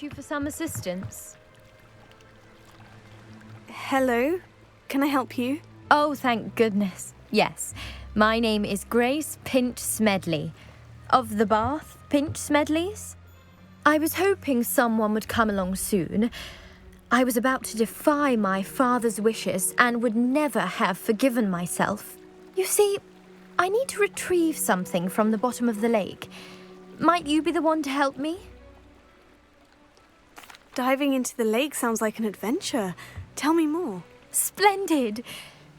you for some assistance? Hello, can I help you? Oh, thank goodness. Yes, my name is Grace Pinch Smedley, of the Bath Pinch Smedleys. I was hoping someone would come along soon. I was about to defy my father's wishes and would never have forgiven myself. You see, I need to retrieve something from the bottom of the lake. Might you be the one to help me? Diving into the lake sounds like an adventure. Tell me more. Splendid!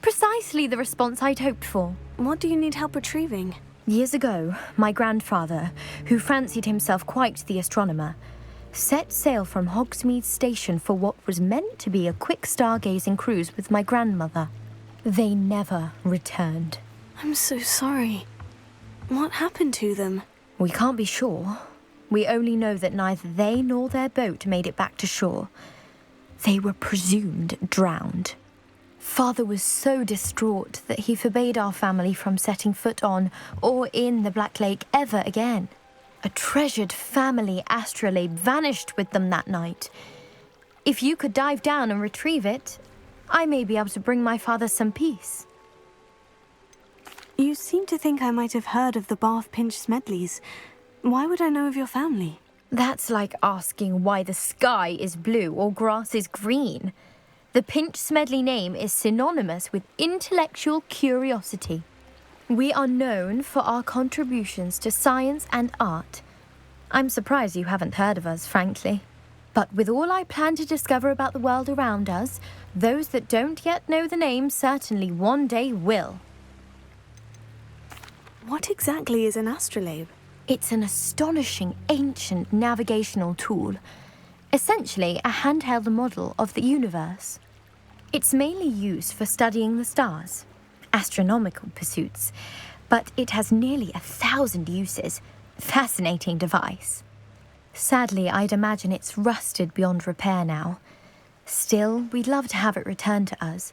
Precisely the response I'd hoped for. What do you need help retrieving? Years ago, my grandfather, who fancied himself quite the astronomer, set sail from Hogsmeade Station for what was meant to be a quick stargazing cruise with my grandmother. They never returned. I'm so sorry. What happened to them? We can't be sure. We only know that neither they nor their boat made it back to shore. They were presumed drowned. Father was so distraught that he forbade our family from setting foot on or in the Black Lake ever again. A treasured family astrolabe vanished with them that night. If you could dive down and retrieve it, I may be able to bring my father some peace. You seem to think I might have heard of the Bath Pinch Smedleys. Why would I know of your family? That's like asking why the sky is blue or grass is green. The Pinch Smedley name is synonymous with intellectual curiosity. We are known for our contributions to science and art. I'm surprised you haven't heard of us, frankly. But with all I plan to discover about the world around us, those that don't yet know the name certainly one day will. What exactly is an astrolabe? It's an astonishing ancient navigational tool, essentially a handheld model of the universe. It's mainly used for studying the stars, astronomical pursuits, but it has nearly 1,000 uses. Fascinating device. Sadly, I'd imagine it's rusted beyond repair now. Still, we'd love to have it returned to us.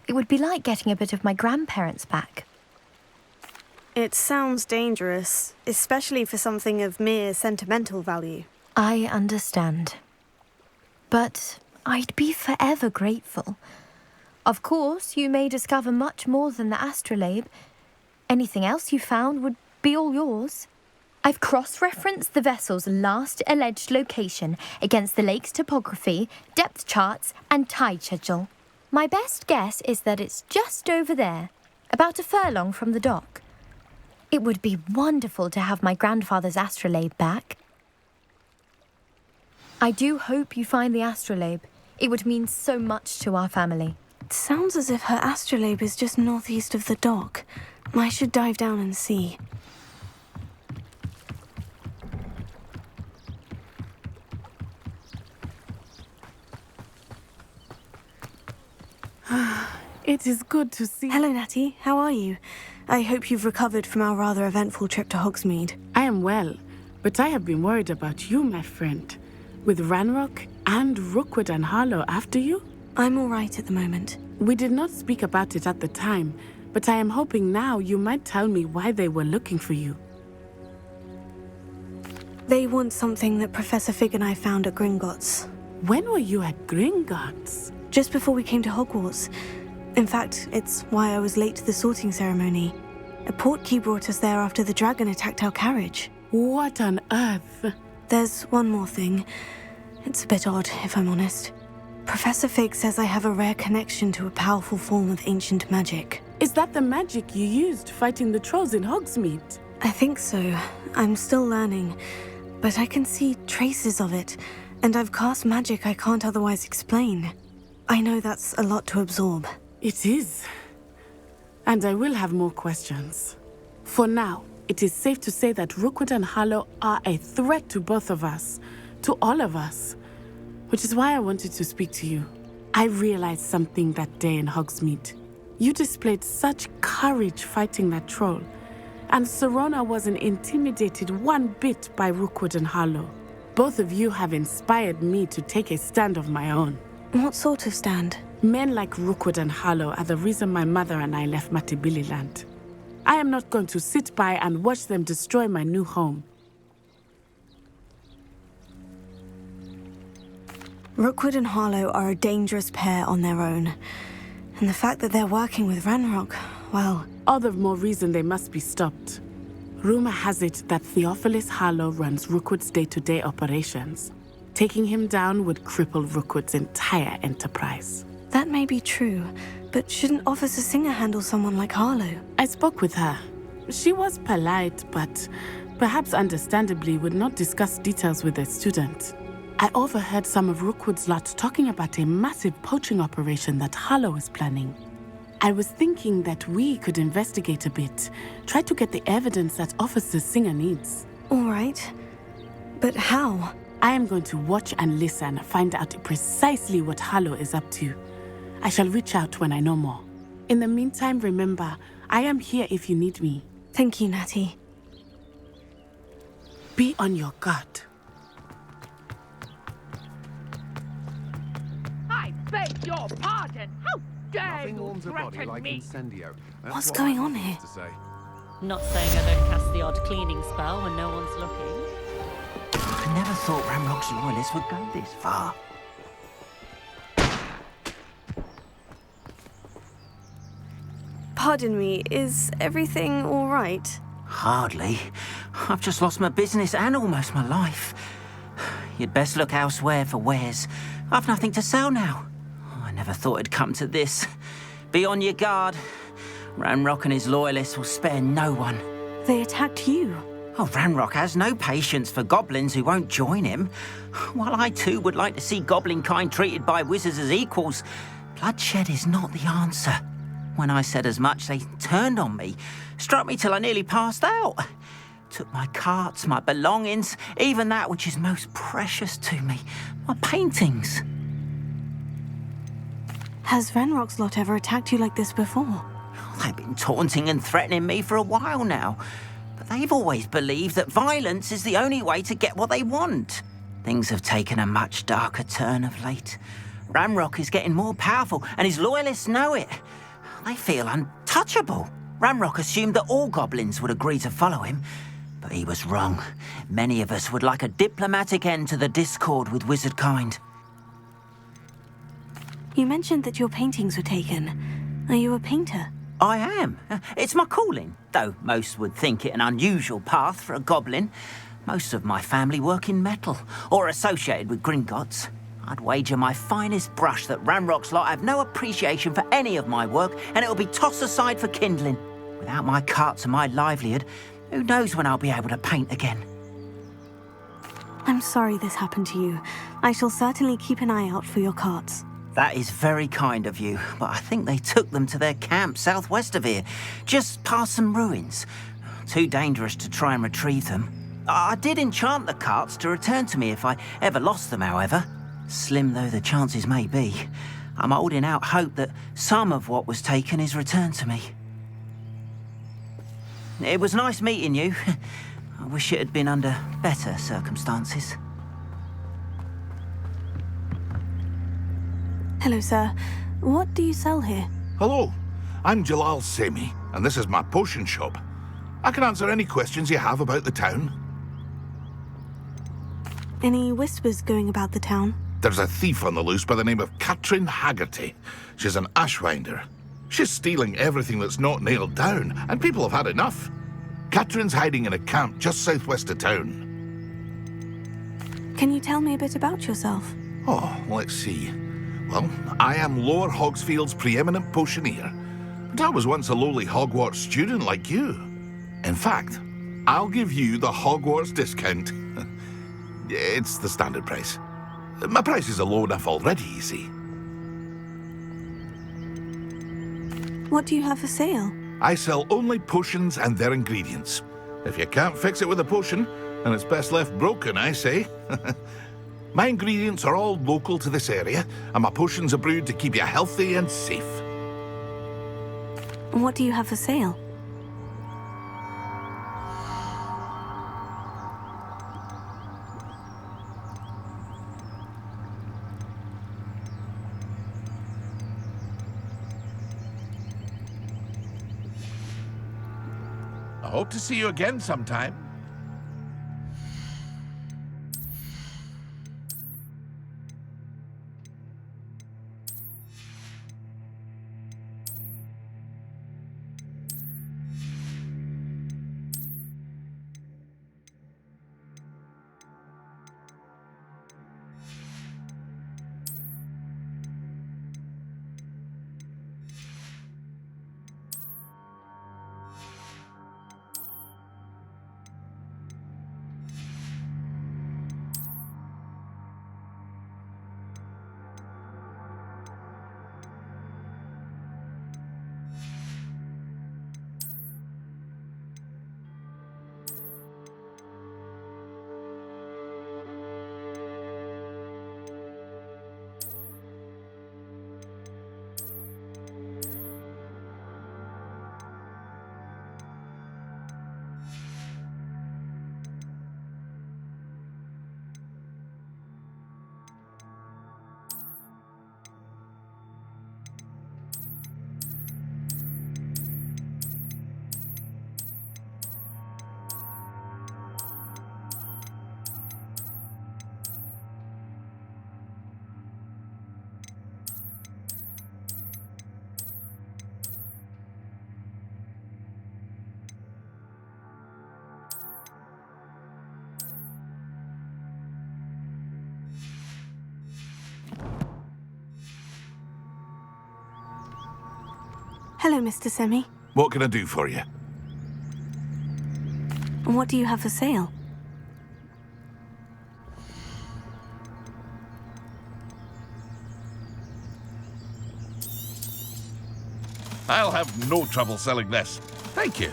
It would be like getting a bit of my grandparents back. It sounds dangerous, especially for something of mere sentimental value. I understand. But I'd be forever grateful. Of course, you may discover much more than the astrolabe. Anything else you found would be all yours. I've cross-referenced the vessel's last alleged location against the lake's topography, depth charts, and tide schedule. My best guess is that it's just over there, about a furlong from the dock. It would be wonderful to have my grandfather's astrolabe back. I do hope you find the astrolabe. It would mean so much to our family. It sounds as if her astrolabe is just northeast of the dock. I should dive down and see. It is good to see... Hello, Natty. How are you? I hope you've recovered from our rather eventful trip to Hogsmeade. I am well, but I have been worried about you, my friend. With Ranrock and Rookwood and Harlow after you? I'm all right at the moment. We did not speak about it at the time, but I am hoping now you might tell me why they were looking for you. They want something that Professor Fig and I found at Gringotts. When were you at Gringotts? Just before we came to Hogwarts. In fact, it's why I was late to the sorting ceremony. A portkey brought us there after the dragon attacked our carriage. What on earth? There's one more thing. It's a bit odd, if I'm honest. Professor Fig says I have a rare connection to a powerful form of ancient magic. Is that the magic you used fighting the trolls in Hogsmeade? I think so. I'm still learning, but I can see traces of it, and I've cast magic I can't otherwise explain. I know that's a lot to absorb. It is. And I will have more questions. For now, it is safe to say that Rookwood and Harlow are a threat to both of us, to all of us, which is why I wanted to speak to you. I realized something that day in Hogsmeade. You displayed such courage fighting that troll, and Serona wasn't intimidated one bit by Rookwood and Harlow. Both of you have inspired me to take a stand of my own. What sort of stand? Men like Rookwood and Harlow are the reason my mother and I left Matibili-land. I am not going to sit by and watch them destroy my new home. Rookwood and Harlow are a dangerous pair on their own. And the fact that they're working with Ranrock, well... All the more reason they must be stopped. Rumor has it that Theophilus Harlow runs Rookwood's day-to-day operations. Taking him down would cripple Rookwood's entire enterprise. That may be true, but shouldn't Officer Singer handle someone like Harlow? I spoke with her. She was polite, but perhaps understandably would not discuss details with a student. I overheard some of Rookwood's lot talking about a massive poaching operation that Harlow is planning. I was thinking that we could investigate a bit, try to get the evidence that Officer Singer needs. All right. But how? I am going to watch and listen, find out precisely what Harlow is up to. I shall reach out when I know more. In the meantime, remember, I am here if you need me. Thank you, Natty. Be on your guard. I beg your pardon. How dare you threaten me? What's going on here? Not saying I don't cast the odd cleaning spell when no one's looking. I never thought Ranrock's loyalists would go this far. Pardon me, is everything all right? Hardly. I've just lost my business and almost my life. You'd best look elsewhere for wares. I've nothing to sell now. I never thought it'd come to this. Be on your guard. Ranrock and his loyalists will spare no one. They attacked you. Oh, Ranrock has no patience for goblins who won't join him. While I too would like to see goblin kind treated by wizards as equals, bloodshed is not the answer. When I said as much, they turned on me, struck me till I nearly passed out. Took my carts, my belongings, even that which is most precious to me, my paintings. Has Ranrock's lot ever attacked you like this before? They've been taunting and threatening me for a while now. But they've always believed that violence is the only way to get what they want. Things have taken a much darker turn of late. Ranrock is getting more powerful, and his loyalists know it. They feel untouchable. Ranrock assumed that all goblins would agree to follow him, but he was wrong. Many of us would like a diplomatic end to the discord with wizard kind. You mentioned that your paintings were taken. Are you a painter? I am. It's my calling, though most would think it an unusual path for a goblin. Most of my family work in metal, or associated with Gringotts. I'd wager my finest brush that Ranrock's lot have no appreciation for any of my work, and it'll be tossed aside for kindling. Without my carts and my livelihood, who knows when I'll be able to paint again. I'm sorry this happened to you. I shall certainly keep an eye out for your carts. That is very kind of you, but I think they took them to their camp southwest of here, just past some ruins. Too dangerous to try and retrieve them. I did enchant the carts to return to me if I ever lost them, however. Slim though the chances may be, I'm holding out hope that some of what was taken is returned to me. It was nice meeting you. I wish it had been under better circumstances. Hello, sir. What do you sell here? Hello, I'm Jalal Semi, and this is my potion shop. I can answer any questions you have about the town. Any whispers going about the town? There's a thief on the loose by the name of Katrin Haggerty. She's an ashwinder. She's stealing everything that's not nailed down, and people have had enough. Katrin's hiding in a camp just southwest of town. Can you tell me a bit about yourself? Oh, let's see. Well, I am Lower Hogsfield's preeminent potioneer, but I was once a lowly Hogwarts student like you. In fact, I'll give you the Hogwarts discount. It's the standard price. My prices are low enough already, you see. What do you have for sale? I sell only potions and their ingredients. If you can't fix it with a potion, then it's best left broken, I say. My ingredients are all local to this area, and my potions are brewed to keep you healthy and safe. What do you have for sale? I hope to see you again sometime. Hello, Mr. Semi. What can I do for you? And what do you have for sale? I'll have no trouble selling this. Thank you.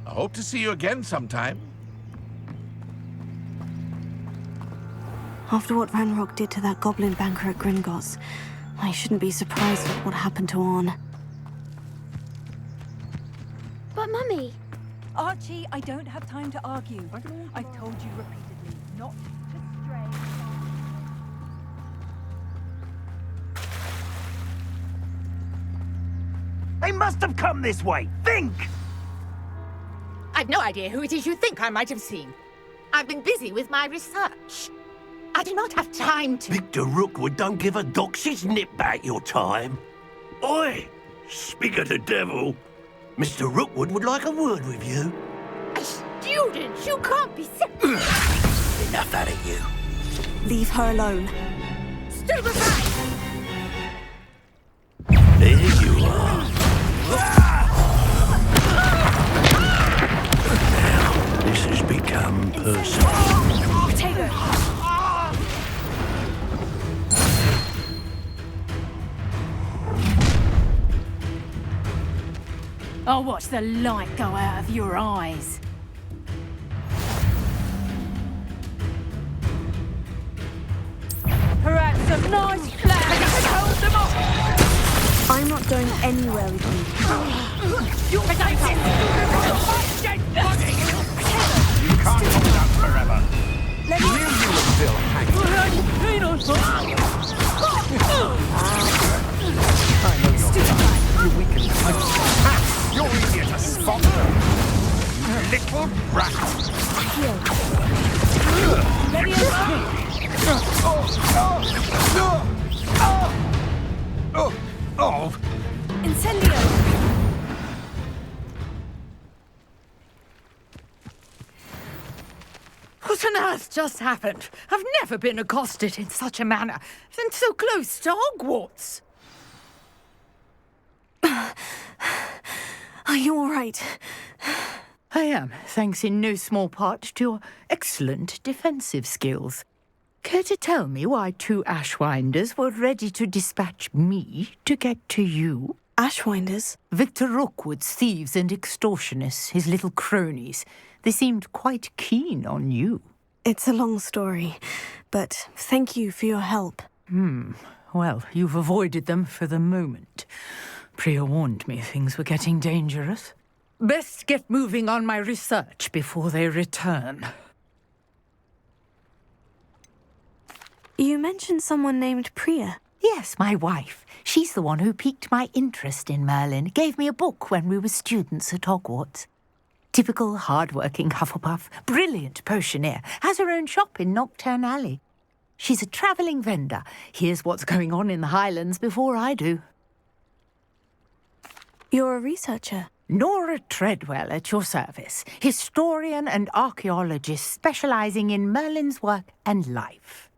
I hope to see you again sometime. After what Ranrock did to that goblin banker at Gringotts, I shouldn't be surprised at what happened to Orn. But Mummy, Archie, I don't have time to argue. I've told you repeatedly not to stray. They must have come this way. Think! I've no idea who it is you think I might have seen. I've been busy with my research. I do not have time to... Victor Rookwood don't give a doxy's nip back your time. Oi! Speak of the devil. Mr. Rookwood would like a word with you. A student? You can't be... Enough out of you. Leave her alone. Stay aside! There you are. Now, this has become personal. Potato! I'll watch the light go out of your eyes. Perhaps a nice flag to hold them off. I'm not going anywhere with you. You can't hold out forever. Let me... You were still hanging. I know you're weakened. You're easier to spot. You little brat. Oh. Incendio! What on earth just happened? I've never been accosted in such a manner, and so close to Hogwarts. Are you all right? I am, thanks in no small part to your excellent defensive skills. Care to tell me why two Ashwinders were ready to dispatch me to get to you? Ashwinders? Victor Rookwood's thieves and extortionists, his little cronies. They seemed quite keen on you. It's a long story, but thank you for your help. Well, you've avoided them for the moment. Priya warned me things were getting dangerous. Best get moving on my research before they return. You mentioned someone named Priya. Yes, my wife. She's the one who piqued my interest in Merlin. Gave me a book when we were students at Hogwarts. Typical hard-working Hufflepuff, brilliant potioneer, has her own shop in Nocturne Alley. She's a travelling vendor. Hears what's going on in the Highlands before I do. You're a researcher. Nora Treadwell at your service, historian and archaeologist specialising in Merlin's work and life.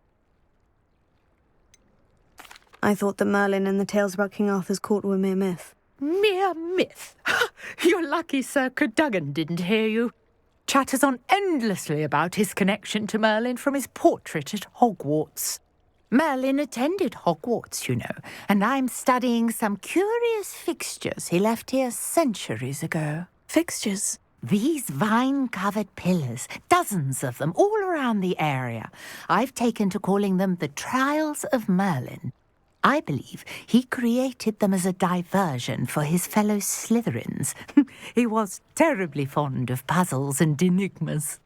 I thought that Merlin and the tales about King Arthur's court were mere myth. Mere myth? You're lucky Sir Cadogan didn't hear you. Chatters on endlessly about his connection to Merlin from his portrait at Hogwarts. Merlin attended Hogwarts, you know, and I'm studying some curious fixtures he left here centuries ago. Fixtures? These vine-covered pillars, dozens of them, all around the area. I've taken to calling them the Trials of Merlin. I believe he created them as a diversion for his fellow Slytherins. He was terribly fond of puzzles and enigmas.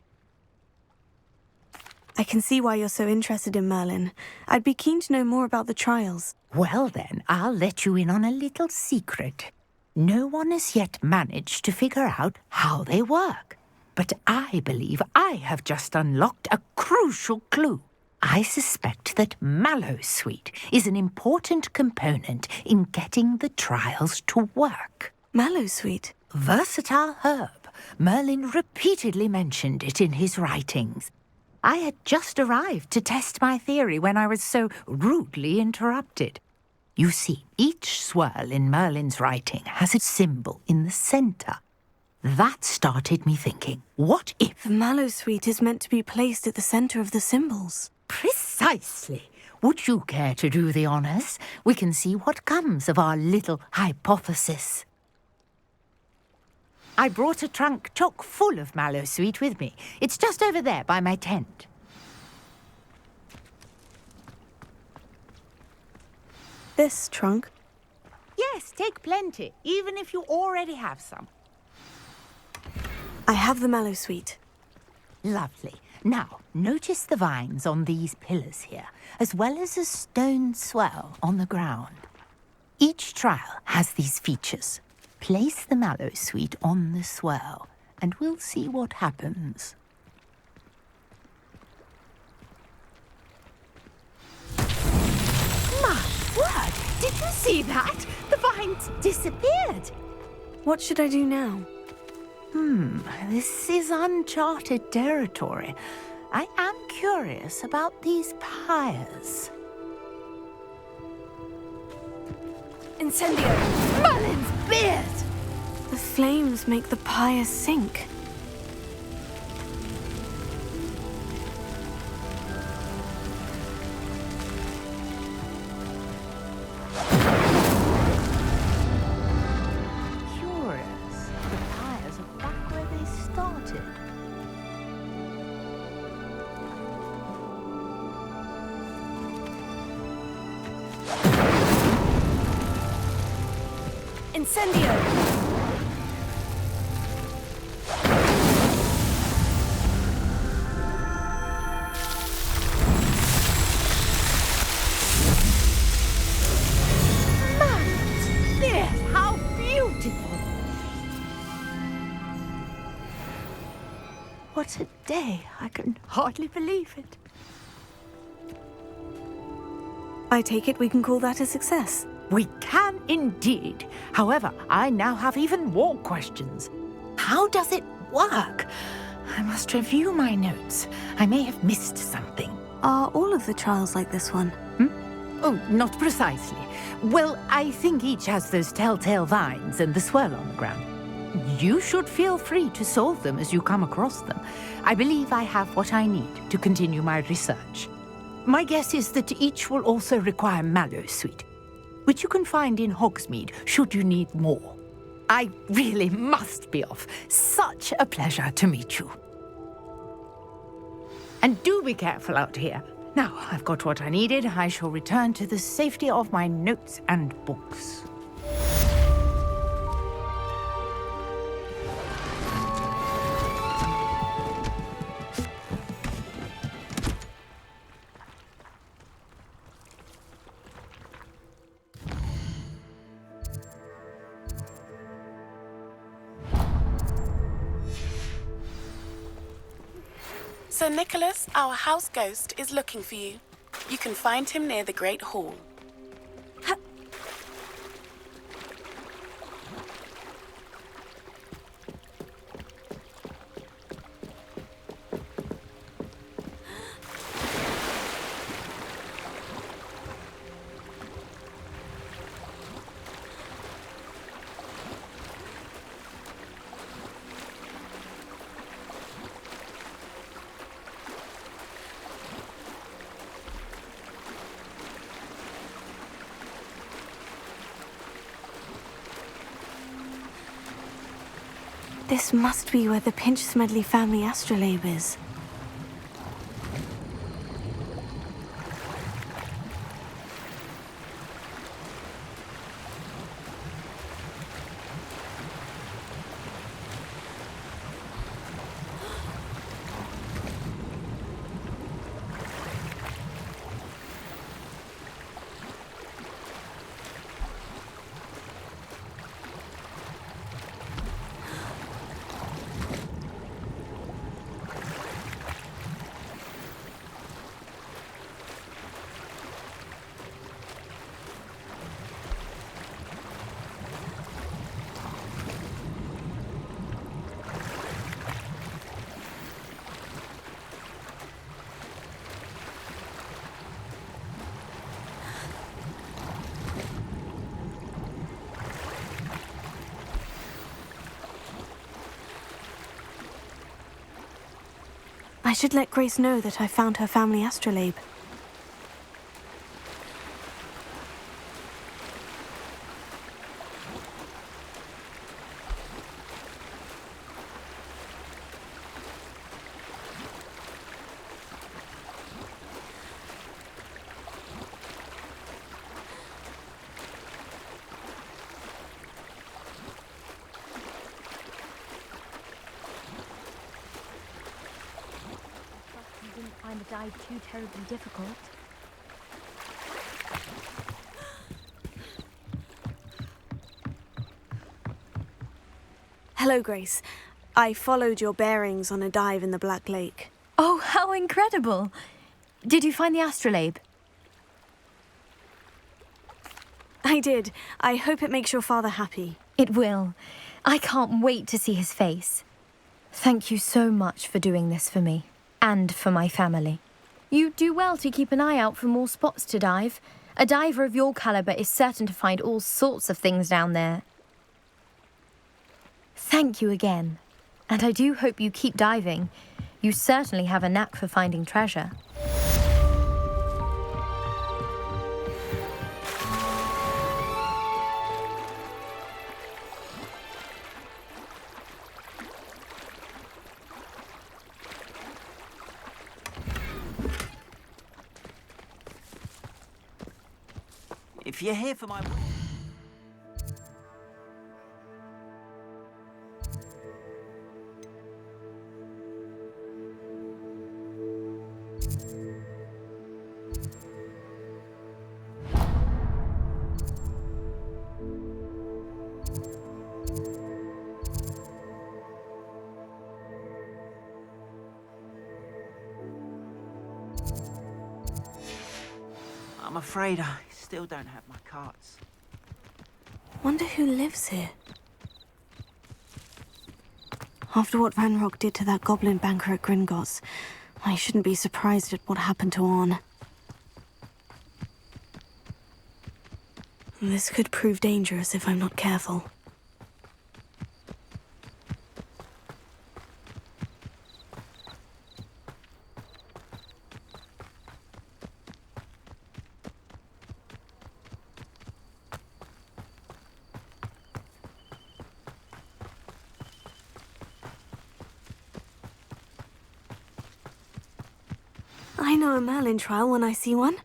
I can see why you're so interested in Merlin. I'd be keen to know more about the trials. Well then, I'll let you in on a little secret. No one has yet managed to figure out how they work. But I believe I have just unlocked a crucial clue. I suspect that mallowsweet is an important component in getting the trials to work. Mallowsweet? Versatile herb. Merlin repeatedly mentioned it in his writings. I had just arrived to test my theory when I was so rudely interrupted. You see, each swirl in Merlin's writing has a symbol in the centre. That started me thinking, what if... The mallowsweet is meant to be placed at the centre of the symbols. Precisely. Would you care to do the honours? We can see what comes of our little hypothesis. I brought a trunk chock full of mallowsweet with me. It's just over there by my tent. This trunk? Yes, take plenty, even if you already have some. I have the mallowsweet. Lovely. Now, notice the vines on these pillars here, as well as a stone swell on the ground. Each trial has these features. Place the mallowsweet on the swell, and we'll see what happens. My word! Did you see that? The vines disappeared. What should I do now? This is uncharted territory. I am curious about these pyres. Incendio! Merlin's beard! The flames make the pyre sink. Curious. The pyres are back where they started. Incendio! How beautiful! What a day! I can hardly believe it. I take it we can call that a success. We can indeed. However, I now have even more questions. How does it work? I must review my notes. I may have missed something. Are all of the trials like this one? Oh, not precisely. Well, I think each has those telltale vines and the swirl on the ground. You should feel free to solve them as you come across them. I believe I have what I need to continue my research. My guess is that each will also require mallowsweet, which you can find in Hogsmeade should you need more. I really must be off. Such a pleasure to meet you. And do be careful out here. Now, I've got what I needed. I shall return to the safety of my notes and books. Sir Nicholas, our house ghost, is looking for you. You can find him near the Great Hall. This must be where the Pinch-Smedley family astrolabe is. should let Grace know that I found her family astrolabe. Find the dive too terribly difficult. Hello, Grace. I followed your bearings on a dive in the Black Lake. Oh, how incredible! Did you find the astrolabe? I did. I hope it makes your father happy. It will. I can't wait to see his face. Thank you so much for doing this for me. And for my family. You do well to keep an eye out for more spots to dive. A diver of your caliber is certain to find all sorts of things down there. Thank you again. And I do hope you keep diving. You certainly have a knack for finding treasure. If you're here for my... I'm afraid I still don't have my carts. Wonder who lives here. After what Ranrock did to that goblin banker at Gringotts, I shouldn't be surprised at what happened to Orn. This could prove dangerous if I'm not careful. I know a Merlin trial when I see one.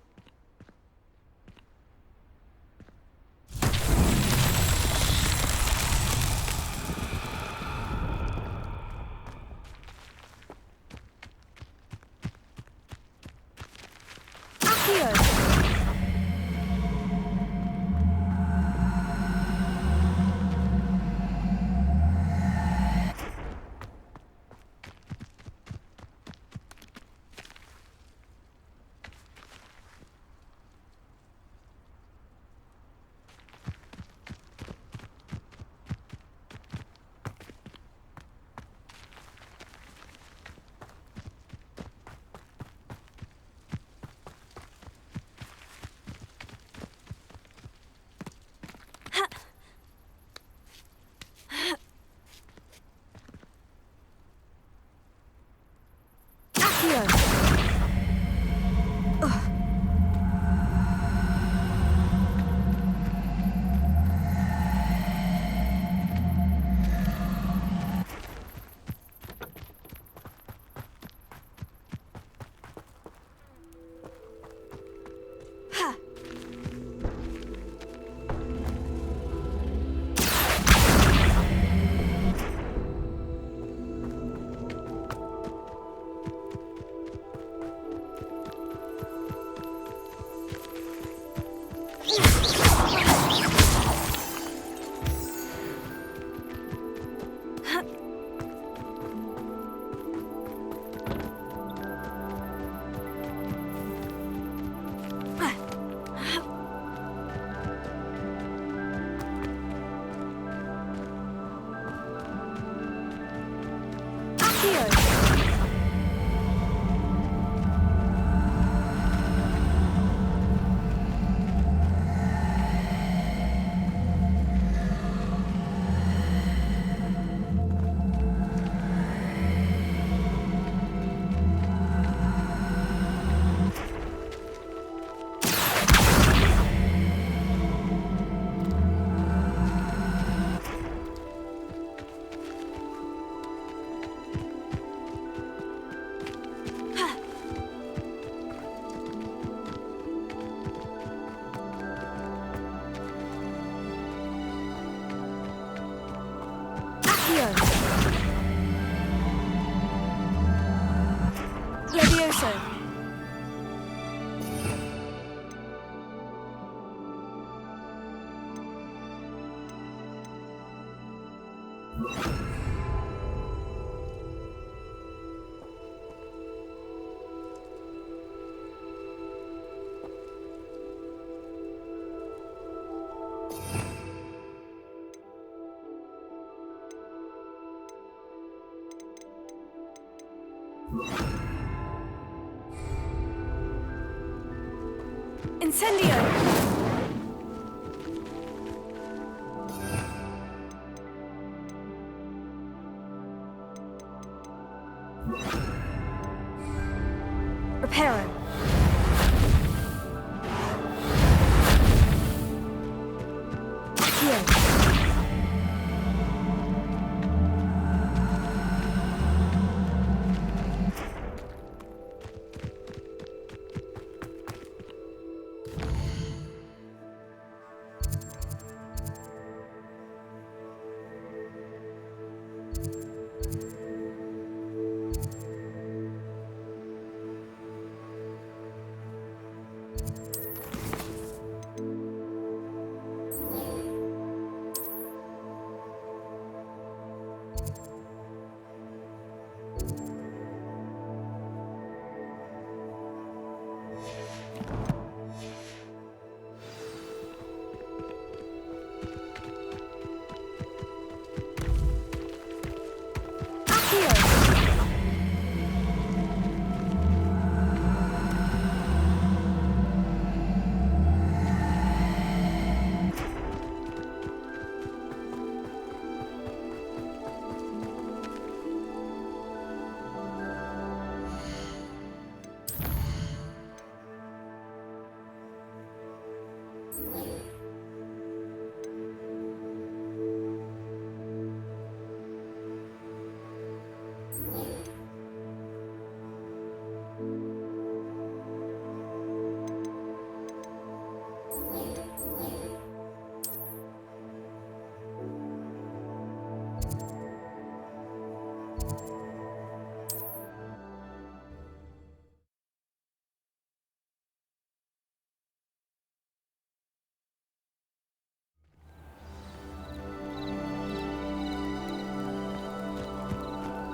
Levioso. Incendio! Reparo. Accio.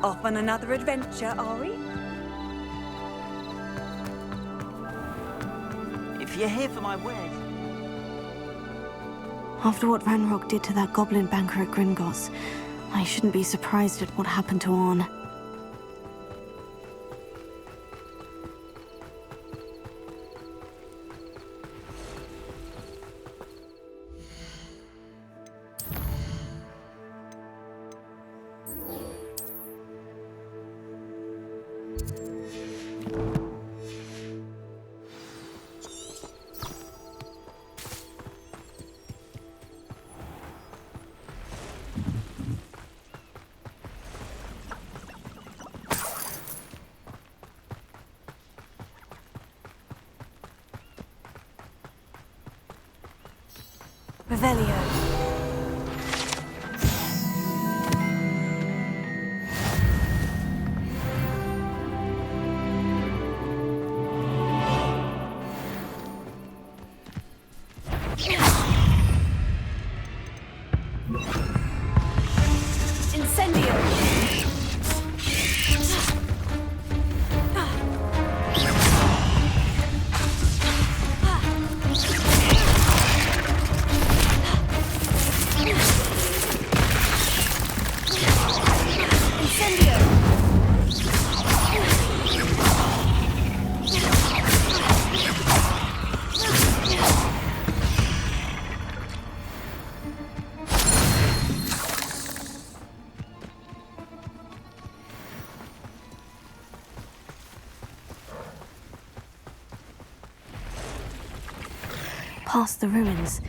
Off on another adventure, are we? If you're here for my wares. After what Ranrock did to that goblin banker at Gringotts, I shouldn't be surprised at what happened to Orn. Revelio. Past the ruins.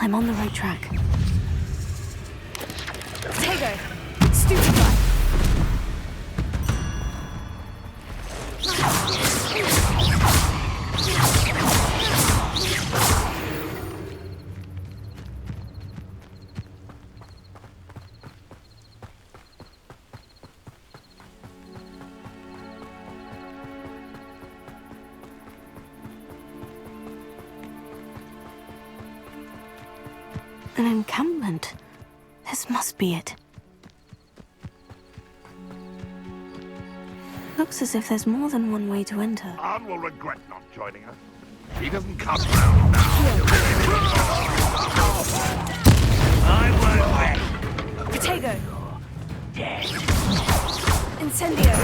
I'm on the right track. Tego! Stupid guy! An encampment. This must be it. Looks as if there's more than one way to enter. Anne will regret not joining us. He doesn't come round now. I won't wait. Potato. Dead. Incendio.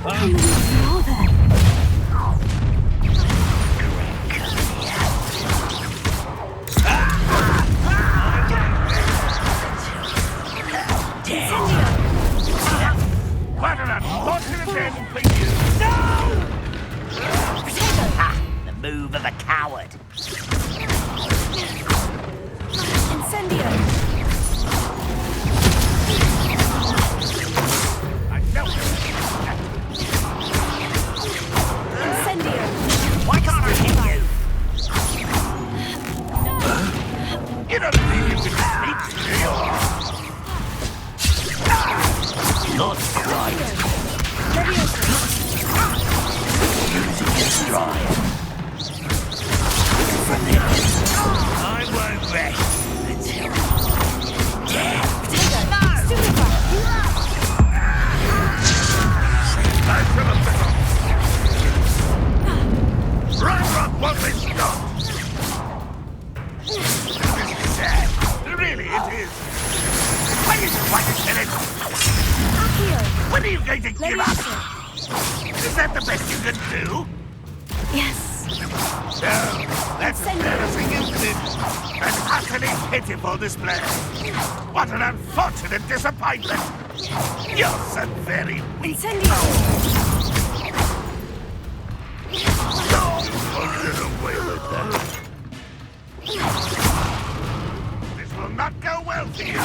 More then. What an unfortunate end for you! Ha! The move of a coward. Incendio. I know it. Incendio. Why can't I hit you? You don't think you can sneak, do you? Not right. Using your stride. From there, I won't rest until dead. I should have been. Rock won't be stopped. This is sad. Really, it is. When is it? When are you going to give up? Is that the best you can do? Yes. No, that's embarrassing, isn't it? An utterly pitiful display. What an unfortunate disappointment. You're so very weak. A little way with that. This will not go well for you.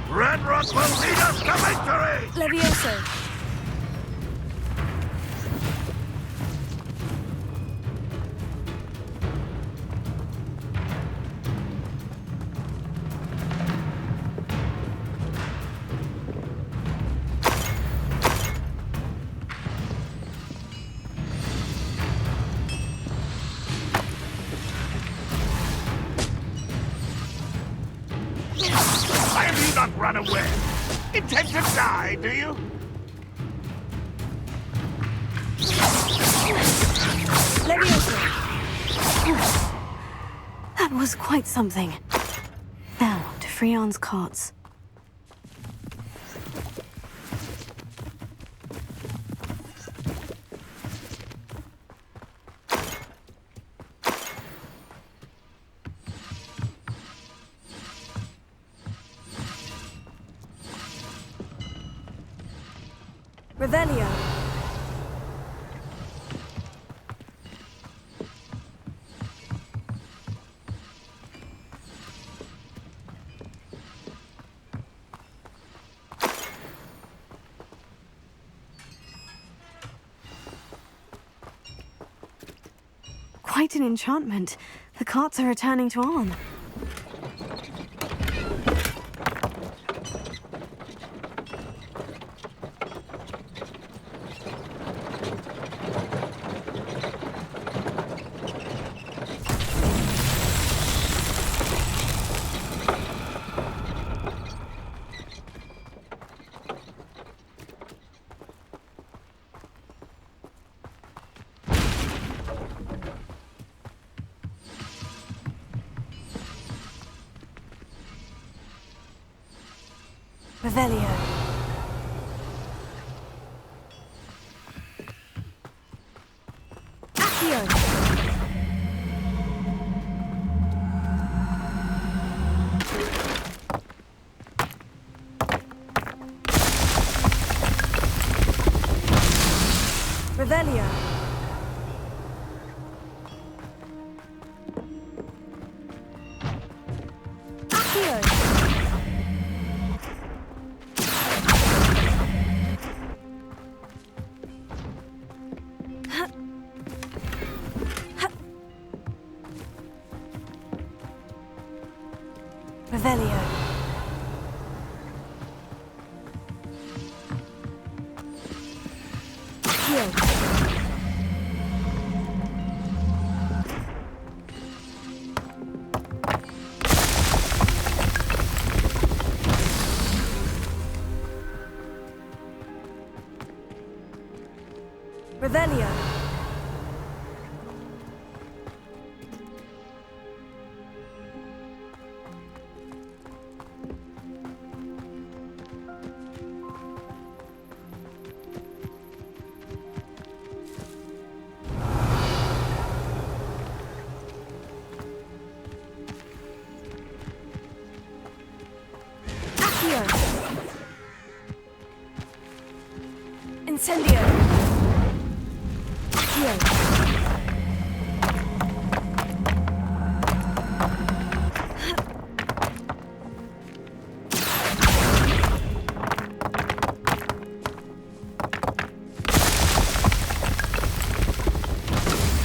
Red Rock will lead us to victory! Levioso. Why have you not run away? Intend to die, do you? That was quite something. Now, to Freon's carts. Revelio. Quite an enchantment. The carts are returning to Arm. Revelio. Accio. Revelio. Accio. Revelio. Incendio. Accio.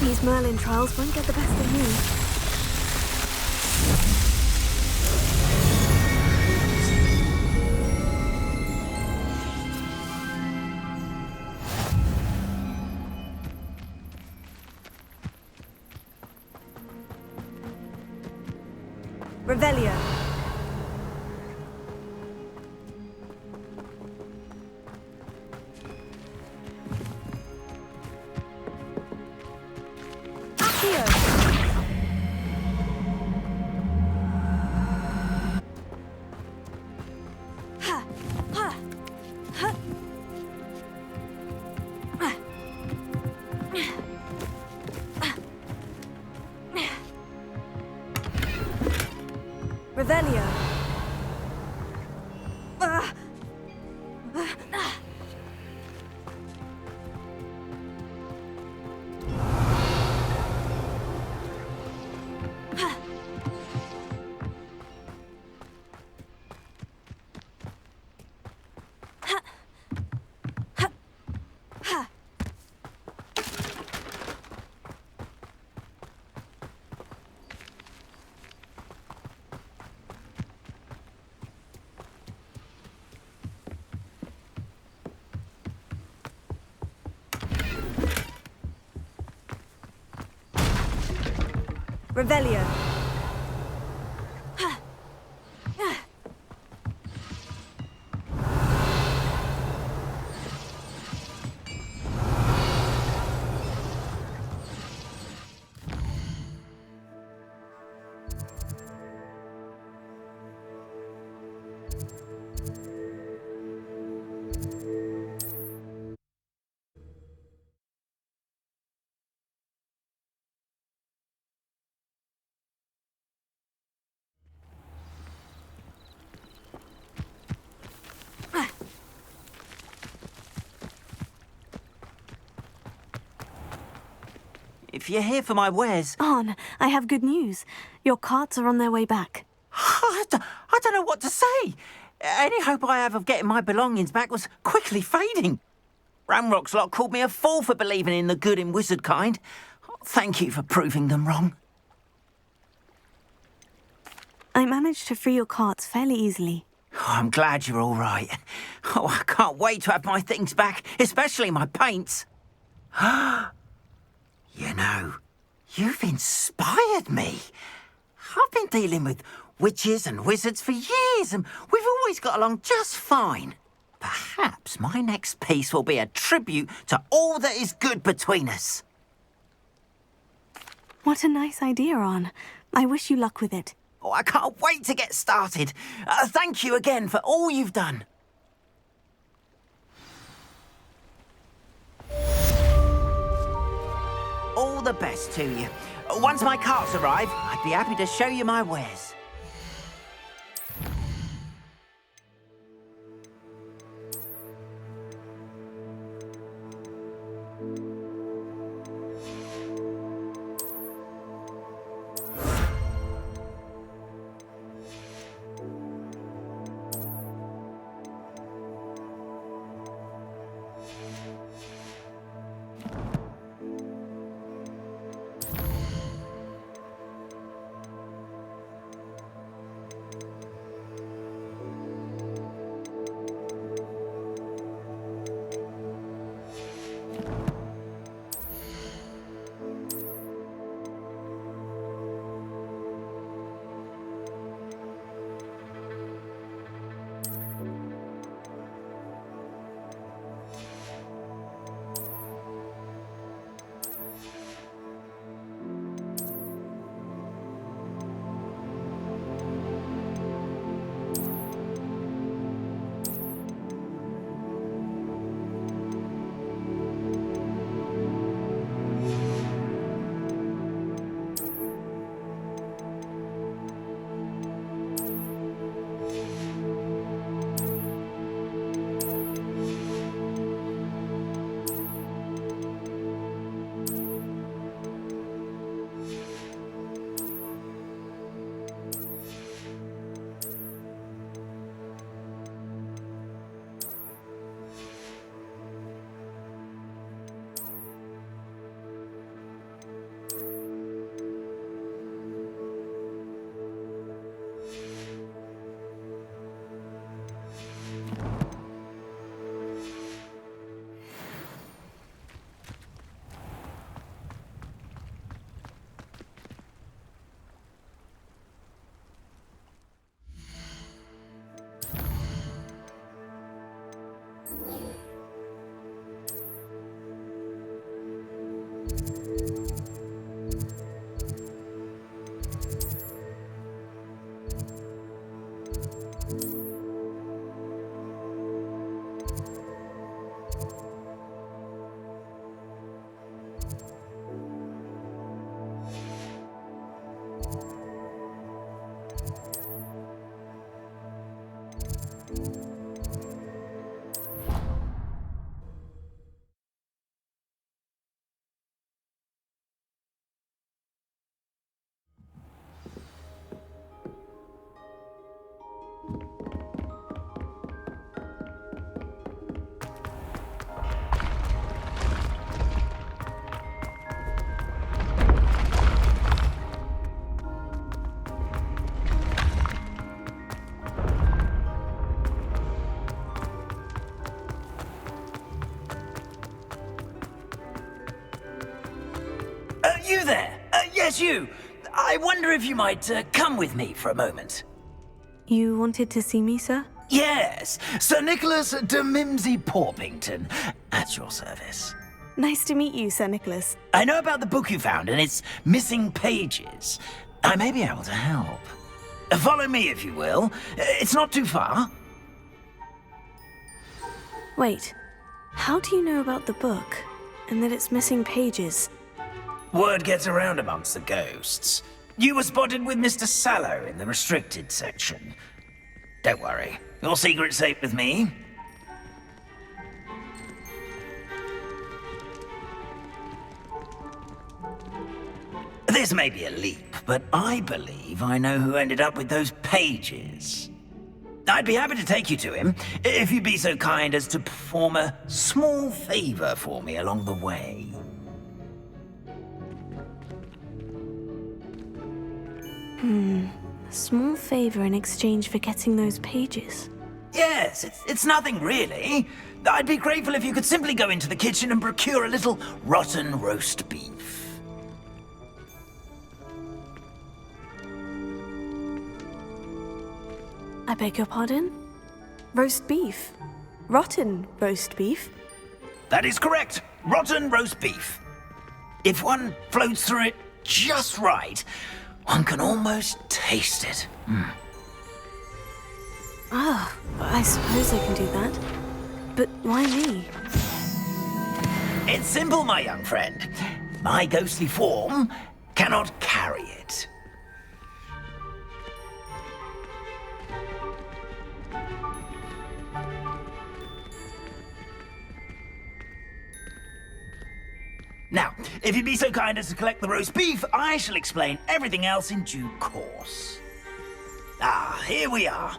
These Merlin trials won't get the best of me. Revelio. Accio. Ha. Ha. Ha. Revelio. Revelio. If you're here for my wares... Arn, I have good news. Your carts are on their way back. I don't know what to say. Any hope I have of getting my belongings back was quickly fading. Ramrock's lot called me a fool for believing in the good in wizard kind. Thank you for proving them wrong. I managed to free your carts fairly easily. Oh, I'm glad you're all right. Oh, I can't wait to have my things back, especially my paints. You know, you've inspired me. I've been dealing with witches and wizards for years, and we've always got along just fine. Perhaps my next piece will be a tribute to all that is good between us. What a nice idea, Arn. I wish you luck with it. Oh, I can't wait to get started. Thank you again for all you've done. All the best to you. Once my carts arrive, I'd be happy to show you my wares. You there? Yes, you. I wonder if you might come with me for a moment. You wanted to see me, sir? Yes, Sir Nicholas de Mimsy Porpington, at your service. Nice to meet you, Sir Nicholas. I know about the book you found and its missing pages. I may be able to help. Follow me, if you will. It's not too far. Wait, how do you know about the book and that it's missing pages? Word gets around amongst the ghosts. You were spotted with Mr. Sallow in the restricted section. Don't worry, your secret's safe with me. This may be a leap, but I believe I know who ended up with those pages. I'd be happy to take you to him, if you'd be so kind as to perform a small favor for me along the way. A small favor in exchange for getting those pages. Yes, it's nothing really. I'd be grateful if you could simply go into the kitchen and procure a little rotten roast beef. I beg your pardon? Roast beef? Rotten roast beef? That is correct. Rotten roast beef. If one floats through it just right, one can almost taste it. Ah, I suppose I can do that. But why me? It's simple, my young friend. My ghostly form cannot carry it. Now, if you'd be so kind as to collect the roast beef, I shall explain everything else in due course. Ah, here we are.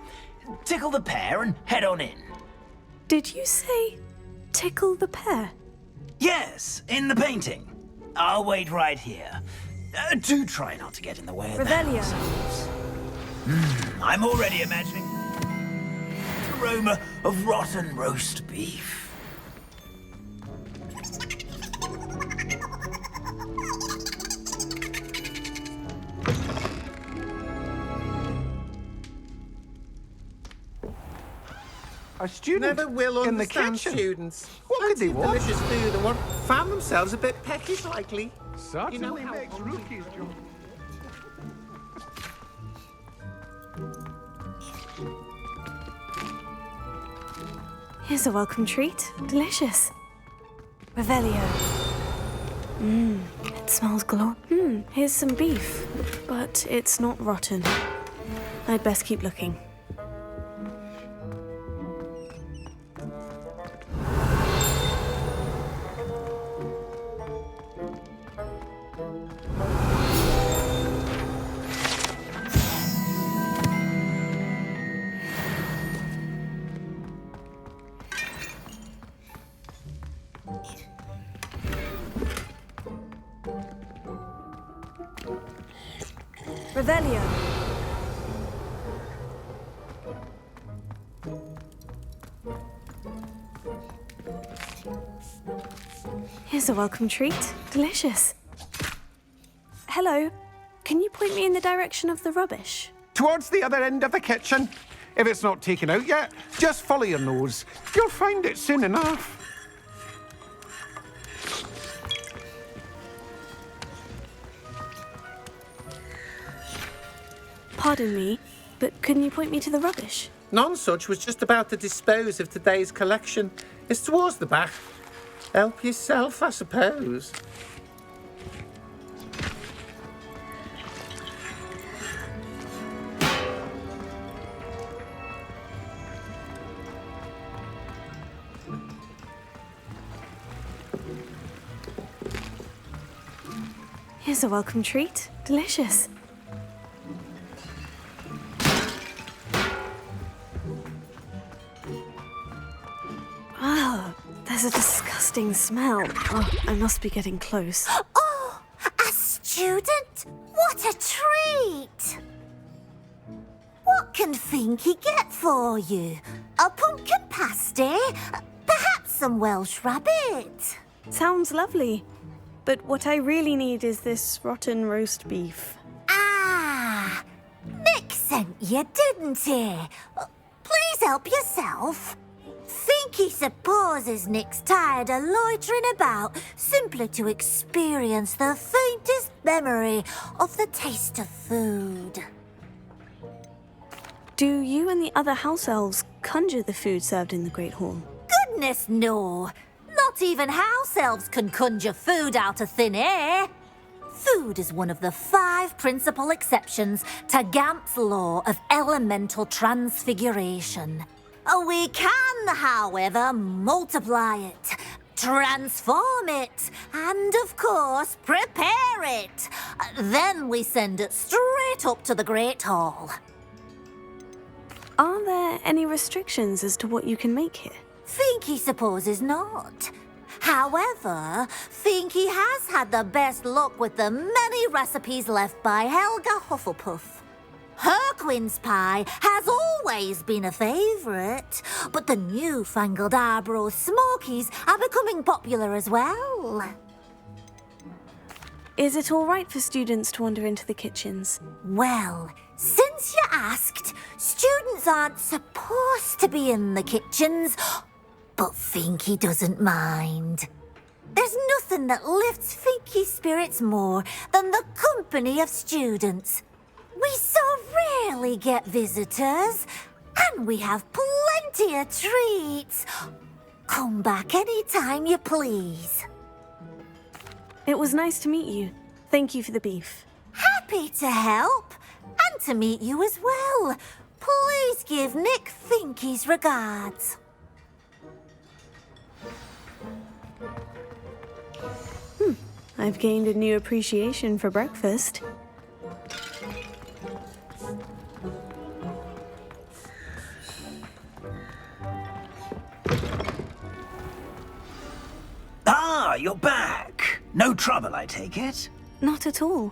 Tickle the pear and head on in. Did you say tickle the pear? Yes, in the painting. I'll wait right here. Do try not to get in the way of the Revelio. houses. I'm already imagining the aroma of rotten roast beef. A student never will in the understand kitchen. students. What could they want? Delicious food and found themselves a bit peckish likely. Certainly You know how makes rookies jump. Here's a welcome treat. Delicious. Revelio. It smells glorious. Here's some beef, but it's not rotten. I'd best keep looking. Revelio. Here's a welcome treat. Delicious. Hello. Can you point me in the direction of the rubbish? Towards the other end of the kitchen. If it's not taken out yet, just follow your nose. You'll find it soon enough. Pardon me, but couldn't you point me to the rubbish? Nonsuch was just about to dispose of today's collection. It's towards the back. Help yourself, I suppose. Here's a welcome treat. Delicious. There's a disgusting smell. Oh, I must be getting close. Oh, a student? What a treat! What can Finky get for you? A pumpkin pasty? Perhaps some Welsh rabbit? Sounds lovely. But what I really need is this rotten roast beef. Ah, Nick sent you, didn't he? Please help yourself. Finky supposes Nick's tired of loitering about simply to experience the faintest memory of the taste of food. Do you and the other house elves conjure the food served in the Great Hall? Goodness, no. Not even house elves can conjure food out of thin air. Food is one of the 5 principal exceptions to Gamp's law of elemental transfiguration. We can, however, multiply it, transform it, and, of course, prepare it. Then we send it straight up to the Great Hall. Are there any restrictions as to what you can make here? Finky supposes not. However, Finky has had the best luck with the many recipes left by Helga Hufflepuff. Her quince pie has always been a favourite, but the newfangled Arbroath Smokies are becoming popular as well. Is it all right for students to wander into the kitchens? Well, since you asked, students aren't supposed to be in the kitchens, but Finky doesn't mind. There's nothing that lifts Finky's spirits more than the company of students. We so rarely get visitors, and we have plenty of treats. Come back any time you please. It was nice to meet you. Thank you for the beef. Happy to help, and to meet you as well. Please give Nick Finky's regards. I've gained a new appreciation for breakfast. Ah, you're back. No trouble, I take it? Not at all.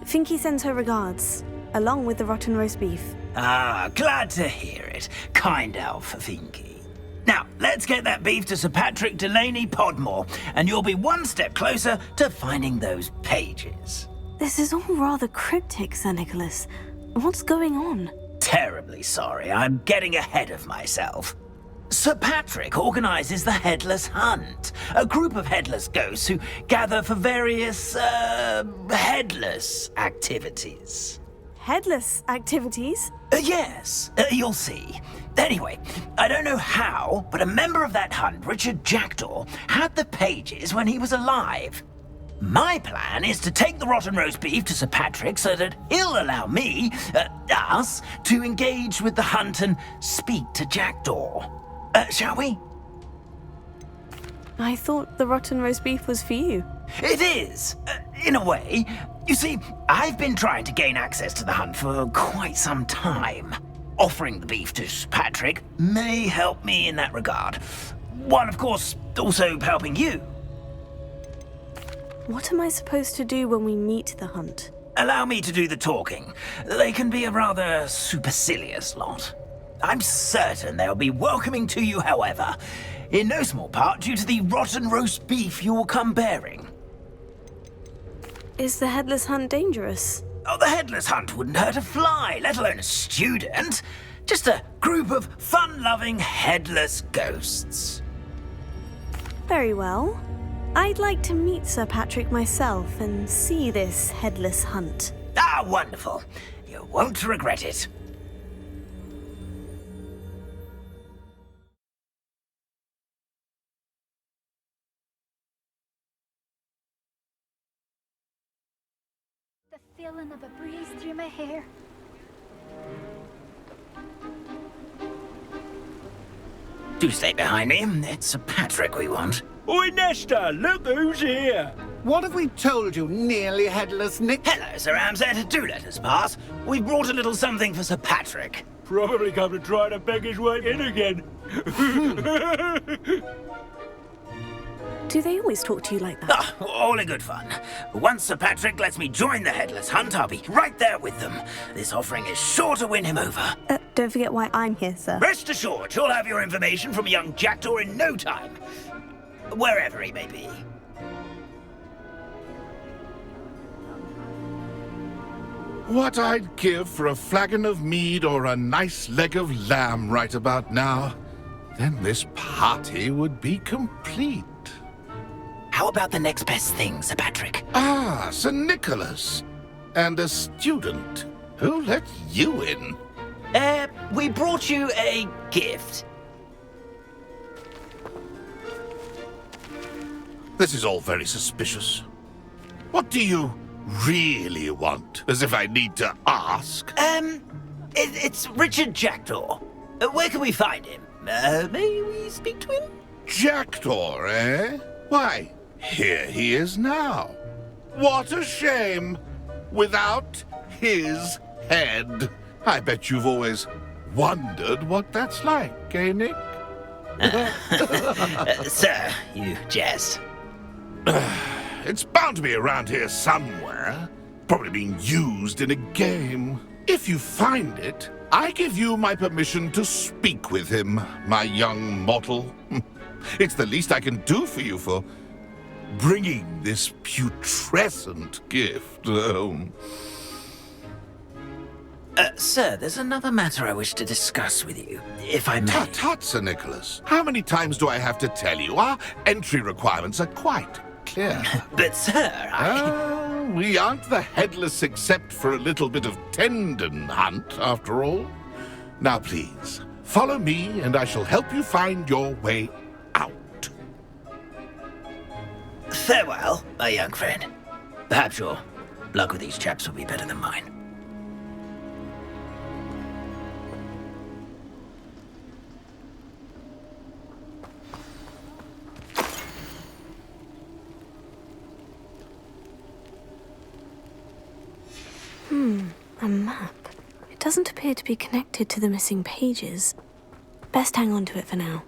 Finky sends her regards, along with the rotten roast beef. Ah, glad to hear it. Kind elf, Finky. Now, let's get that beef to Sir Patrick Delaney Podmore, and you'll be one step closer to finding those pages. This is all rather cryptic, Sir Nicholas. What's going on? Terribly sorry, I'm getting ahead of myself. Sir Patrick organises the Headless Hunt, a group of headless ghosts who gather for various, headless activities. Headless activities? Yes, you'll see. Anyway, I don't know how, but a member of that hunt, Richard Jackdaw, had the pages when he was alive. My plan is to take the rotten roast beef to Sir Patrick so that he'll allow me, us, to engage with the hunt and speak to Jackdaw. Shall we? I thought the rotten roast beef was for you. It is, in a way. You see, I've been trying to gain access to the hunt for quite some time. Offering the beef to Sir Patrick may help me in that regard. While, of course, also helping you. What am I supposed to do when we meet the hunt? Allow me to do the talking. They can be a rather supercilious lot. I'm certain they'll be welcoming to you, however, in no small part due to the rotten roast beef you'll come bearing. Is the Headless Hunt dangerous? Oh, the Headless Hunt wouldn't hurt a fly, let alone a student. Just a group of fun-loving headless ghosts. Very well. I'd like to meet Sir Patrick myself and see this Headless Hunt. Ah, wonderful. You won't regret it. The feeling of a breeze through my hair. Do stay behind me. It's Sir Patrick we want. Oi, Nesta, look who's here. What have we told you, nearly headless Nick? Hello, Sir Ramsay. Do let us pass. We've brought a little something for Sir Patrick. Probably come to try to beg his way in again. Do they always talk to you like that? Ah, all in good fun. Once Sir Patrick lets me join the Headless Hunt, I'll be right there with them. This offering is sure to win him over. Don't forget why I'm here, sir. Rest assured, you'll have your information from young Jackdaw in no time. Wherever he may be. What I'd give for a flagon of mead or a nice leg of lamb right about now. Then this party would be complete. How about the next best thing, Sir Patrick? Ah, Sir Nicholas. And a student. Who let you in? We brought you a gift. This is all very suspicious. What do you really want? As if I need to ask. It's Richard Jackdaw. Where can we find him? May we speak to him? Jackdaw, eh? Why, here he is now. What a shame. Without his head. I bet you've always wondered what that's like, eh, Nick? Sir, you jest. It's bound to be around here somewhere. Probably being used in a game. If you find it, I give you my permission to speak with him, my young mortal. It's the least I can do for you for bringing this putrescent gift home. Sir, there's another matter I wish to discuss with you, if I may. Tut, Sir Nicholas. How many times do I have to tell you? Our entry requirements are quite clear. But, sir, we aren't the headless except for a little bit of tendon hunt, after all. Now, please, follow me, and I shall help you find your way out. Farewell, my young friend. Perhaps your luck with these chaps will be better than mine. A map. It doesn't appear to be connected to the missing pages. Best hang on to it for now.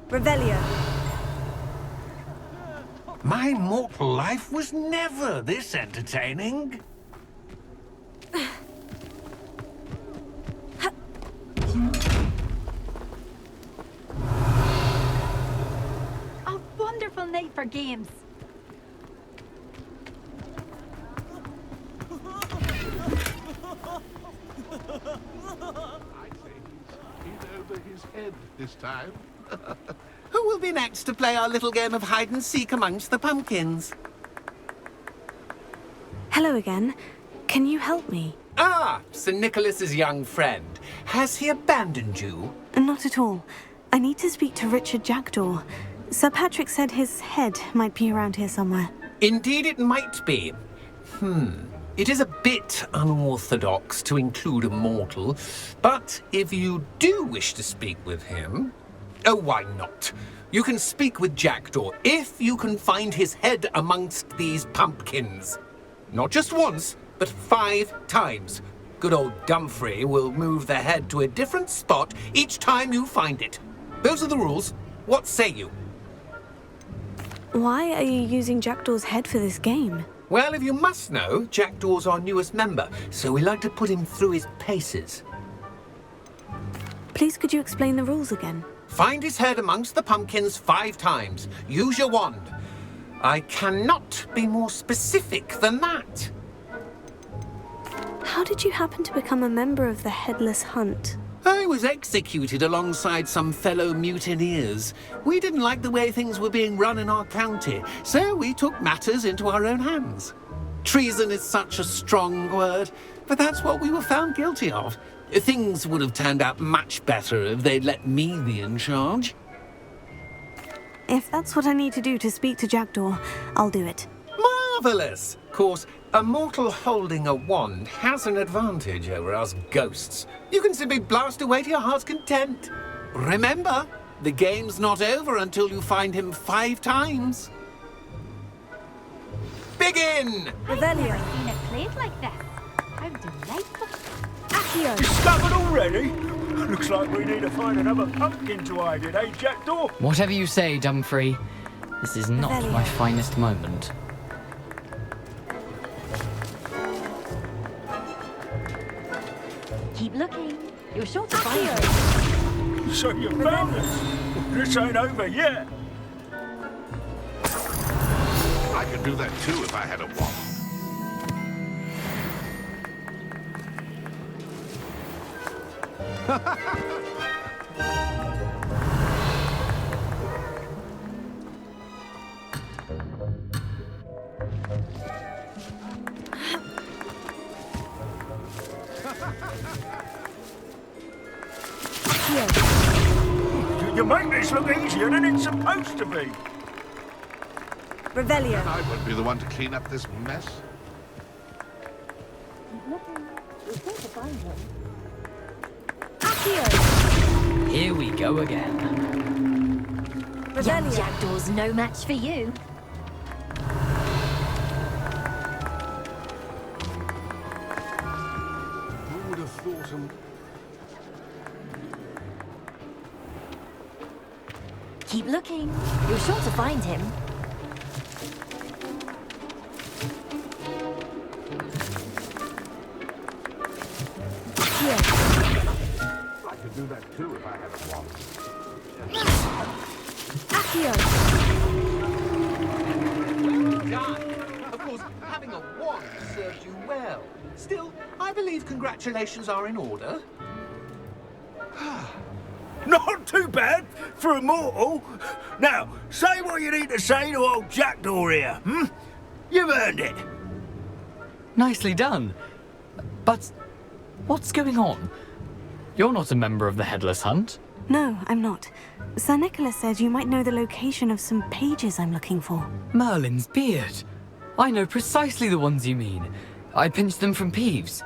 Revelio. My mortal life was never this entertaining. A wonderful night for games. His head this time. Who will be next to play our little game of hide and seek amongst the pumpkins? Hello again. Can you help me? Ah, Sir Nicholas's young friend. Has he abandoned you? Not at all. I need to speak to Richard Jackdaw. Sir Patrick said his head might be around here somewhere. Indeed it might be. It is a bit unorthodox to include a mortal, but if you do wish to speak with him... Oh, why not? You can speak with Jackdaw if you can find his head amongst these pumpkins. Not just once, but 5 times. Good old Dumfrey will move the head to a different spot each time you find it. Those are the rules. What say you? Why are you using Jackdaw's head for this game? Well, if you must know, Jackdaw's our newest member, so we like to put him through his paces. Please, could you explain the rules again? Find his head amongst the pumpkins 5 times. Use your wand. I cannot be more specific than that. How did you happen to become a member of the Headless Hunt? I was executed alongside some fellow mutineers. We didn't like the way things were being run in our county, so we took matters into our own hands. Treason is such a strong word, but that's what we were found guilty of. Things would have turned out much better if they'd let me be in charge. If that's what I need to do to speak to Jackdaw, I'll do it. Marvellous! Of course, a mortal holding a wand has an advantage over us ghosts. You can simply blast away to your heart's content. Remember, the game's not over until you find him 5 times. Begin! Revelio. I've seen it played like this. How delightful. Discovered already? Looks like we need to find another pumpkin to hide in, eh, Jackdaw? Whatever you say, Dumfrey. This is not my finest moment. Keep looking. You're sure to find it. So you found us. This ain't over yet. I could do that too if I had a wand. You make this look easier than it's supposed to be. Revelio. And I would be the one to clean up this mess. Here we go again. Young Jackdaw's no match for you. Who would have thought him? Keep looking. You're sure to find him. I could do that too if I had a wand. Well done. Of course, having a wand served you well. Still, I believe congratulations are in order. Not too bad for a mortal. Now, say what you need to say to old Jackdaw here, hmm? You've earned it. Nicely done. But what's going on? You're not a member of the Headless Hunt. No, I'm not. Sir Nicholas said you might know the location of some pages I'm looking for. Merlin's beard. I know precisely the ones you mean. I pinched them from Peeves.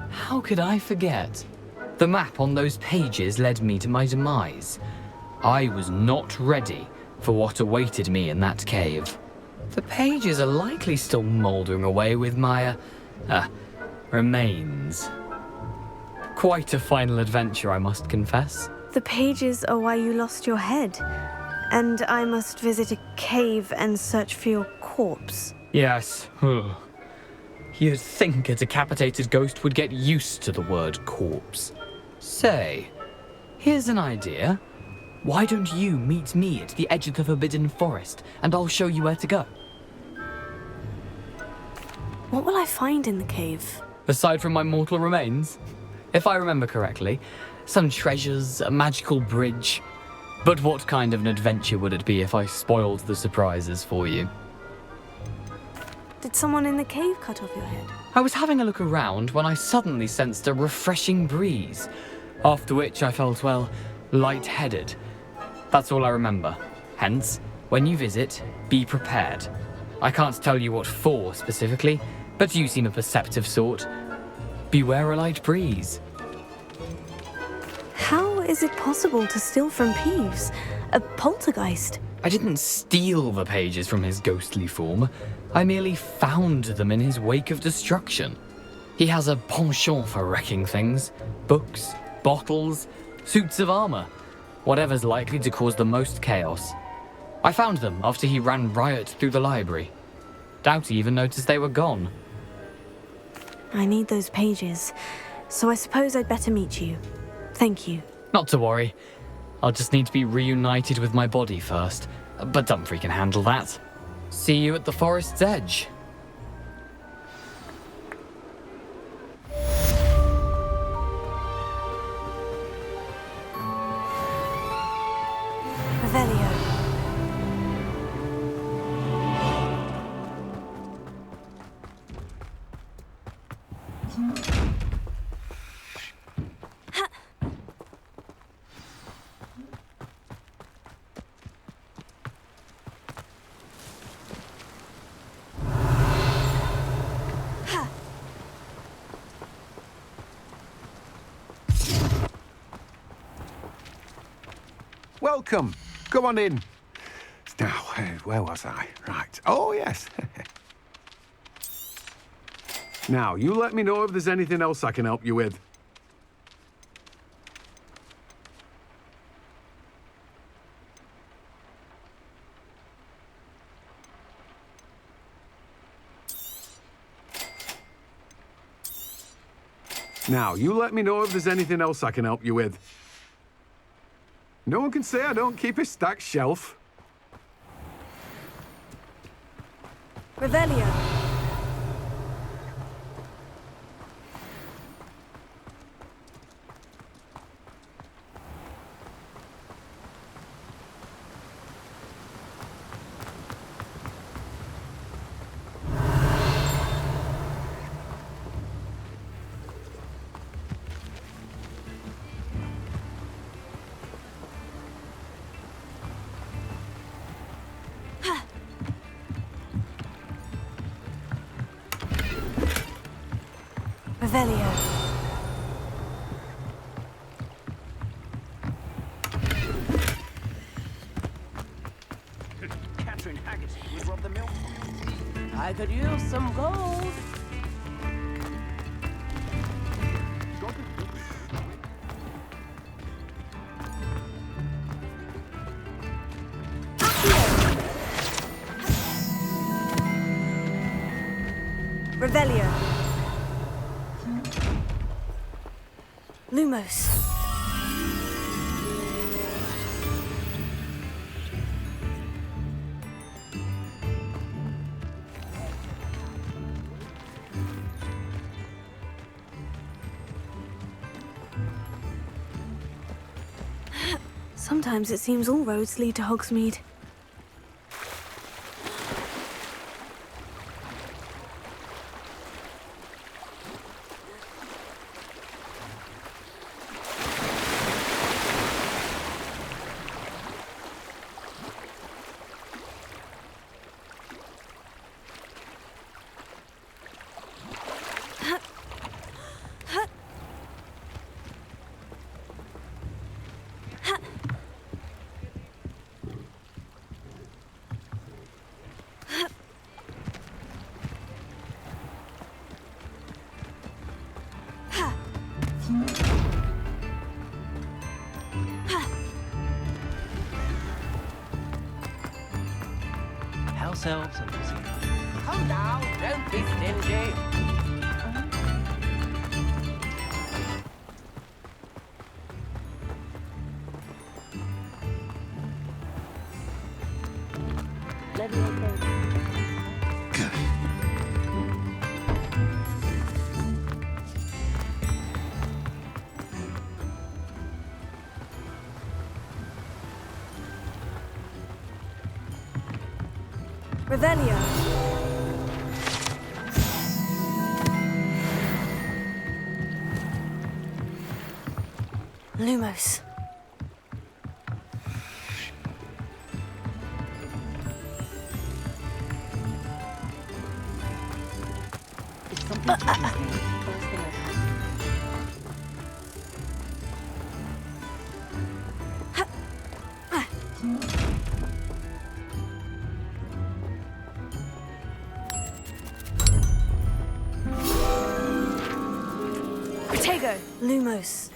How could I forget? The map on those pages led me to my demise. I was not ready for what awaited me in that cave. The pages are likely still mouldering away with my, remains. Quite a final adventure, I must confess. The pages are why you lost your head. And I must visit a cave and search for your corpse. Yes. You'd think a decapitated ghost would get used to the word corpse. Say, here's an idea. Why don't you meet me at the edge of the Forbidden Forest, and I'll show you where to go? What will I find in the cave? Aside from my mortal remains? If I remember correctly, some treasures, a magical bridge. But what kind of an adventure would it be if I spoiled the surprises for you? Did someone in the cave cut off your head? I was having a look around when I suddenly sensed a refreshing breeze, after which I felt, well, lightheaded. That's all I remember. Hence, when you visit, be prepared. I can't tell you what for specifically, but you seem a perceptive sort. Beware a light breeze. How is it possible to steal from Peeves? A poltergeist? I didn't steal the pages from his ghostly form. I merely found them in his wake of destruction. He has a penchant for wrecking things. Books, bottles, suits of armor. Whatever's likely to cause the most chaos. I found them after he ran riot through the library. Doubt he even noticed they were gone. I need those pages, so I suppose I'd better meet you. Thank you. Not to worry. I'll just need to be reunited with my body first. But Dumfrey can handle that. See you at the forest's edge. Revelio. Welcome. Go on in. Now, where was I? Right. Oh, yes. Now, you let me know if there's anything else I can help you with. Now, you let me know if there's anything else I can help you with. No one can say I don't keep a stacked shelf. Revelio. Revelio. Catherine Haggerty would rob the milk. I could use some gold. Revelio. Lumos. Sometimes it seems all roads lead to Hogsmeade. House elves are busy. Come now, don't be stingy. Revelio. Lumos. Lumos.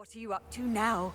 What are you up to now?